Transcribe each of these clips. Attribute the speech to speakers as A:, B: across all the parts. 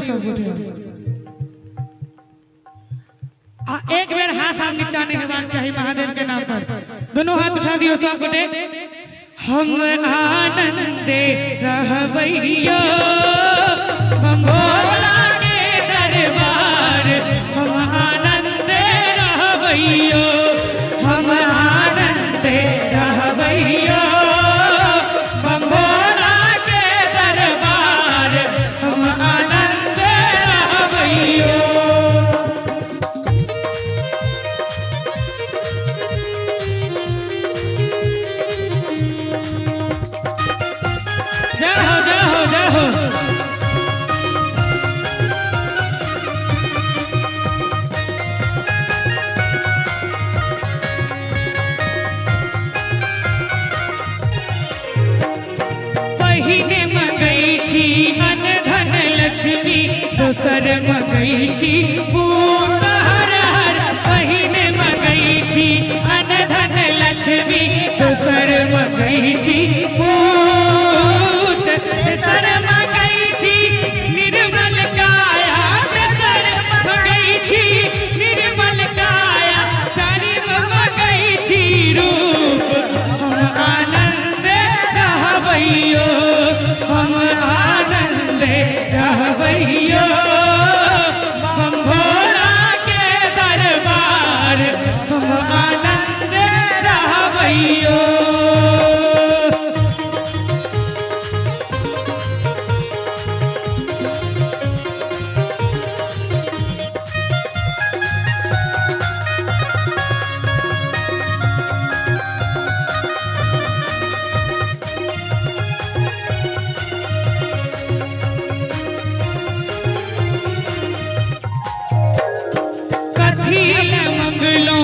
A: सब उठे एक बेर हाथ आप नीचा नहीं हेबाक चाहिए महादेव के नाम पर। दोनों हाथ उठा दियो सब गोटे। हम आनंदे रहबैयो हम भोला के दरबार हम आनंदे रहबैयो हम आनंदे रहबैयो हम भोला के दरबार हम आनंदे रहबैयो। दोसर मगई छी पूत हर हर पहिने मगई छी अनधन लक्ष्मी दोसर मगई छी पूत तेसर मगई छी निर्मल काया तेसर मगई छी निर्मल काया चारिम मगई छी रूप हम आनंद रहबैयो हम आनंद रहबैयो हम भोला के दरबार हम आनंद रहबैयो। कथील मंगलो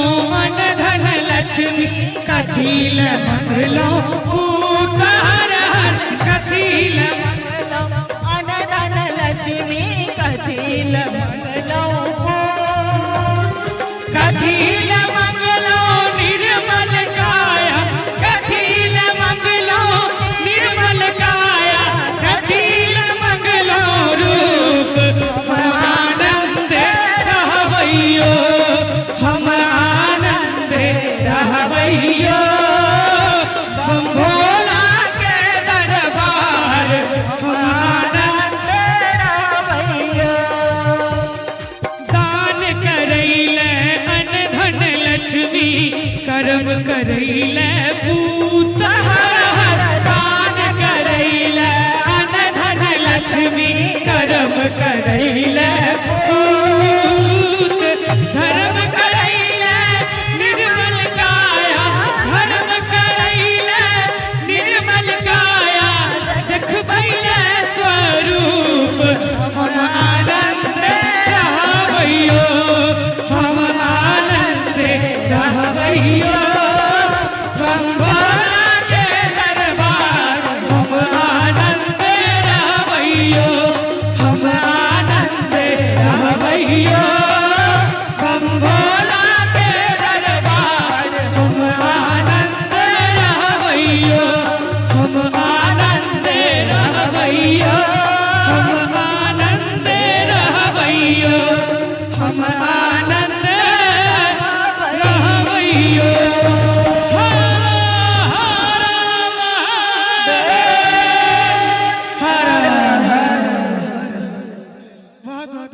A: पूत हर हर कथील मंगलो अनधन लक्ष्मी कथील मंगलो कथील मंगलो निर्मल काया कथील मंगलो निर्मल काया कथील मंगलो रूप हम आनंद रहबैयो हम आनंद रहबैयो हम भोला के दरबार हम आनंद रहबैयो। दान करैले अनधन लक्ष्मी कर्म करैले पूत हर हर दान करैले अनधन लक्ष्मी कर्म करैले पूत धर्म करैले निर्मल काया धर्म करैले निर्मल काया देखबैले स्वरूप हम आनंद रहबैयो हम आनंद रहबैयो हम भोला के दरबार हम आनंद रहबैयो हम आनंद रहबैयो हम भोला के दरबार हम आनंद रहबैयो हम आनंद रहबैयो हम आनंद रहबैयो हम आनंद रहबैयो। हर हर बहुत बहुत